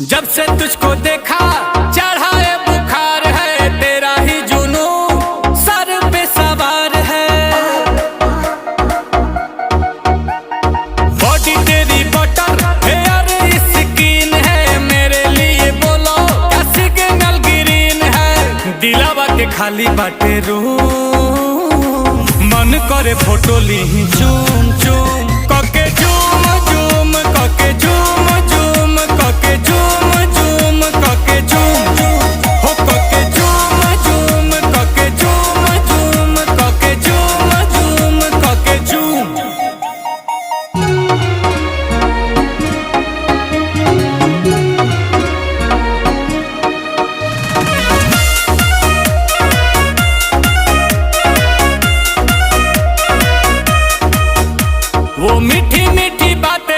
जब से तुझको देखा चढ़ा है बुखार है, तेरा ही जुनू सर पे सवार है। बॉडी तेरी बटर हेयर स्किन है, मेरे लिए बोलो क्या सिग्नल ग्रीन है। दिलावा के खाली बाटे रूम, मन करे फोटो ली चूम चूम।